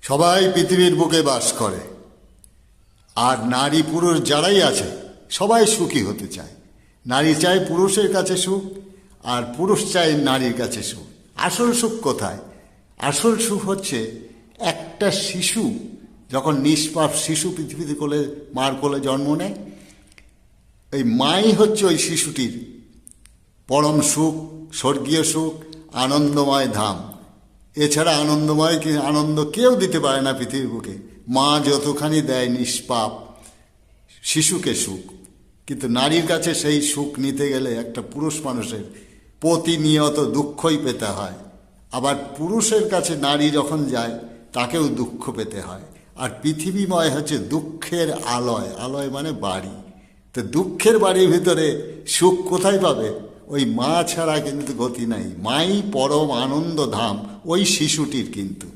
সবাই পৃথিবীর বুকে বাস করে, আর নারী পুরুষ যারাই আছে সবাই সুখী হতে চায়। নারী চায় পুরুষের কাছে সুখ, আর পুরুষ চায় নারীর কাছে সুখ। আসল সুখ কোথায়? আসল সুখ হচ্ছে একটা শিশু যখন নিষ্পাপ শিশু পৃথিবীতে মার কোলে জন্ম নেয়, এই মাই হচ্ছে ওই শিশুটির পরম সুখ, স্বর্গীয় সুখ, আনন্দময় ধাম। এছাড়া আনন্দ কেউ দিতে পারে না পৃথিবীর বুকে। মা যতখানি দেয় নিষ্পাপ শিশুকে সুখ, কিন্তু নারীর কাছে সেই সুখ নিতে গেলে একটা পুরুষ মানুষের প্রতিনিয়ত দুঃখই পেতে হয়। আবার পুরুষের কাছে নারী যখন যায় তাকেও দুঃখ পেতে হয়। আর পৃথিবীময় হচ্ছে দুঃখের আলয়, আলয় মানে বাড়ি। তো দুঃখের বাড়ির ভিতরে সুখ কোথায় পাবে? ওই মা ছাড়া কিন্তু গতি নাই। মাই পরম আনন্দ ধাম ওই শিশুটির কিন্তু।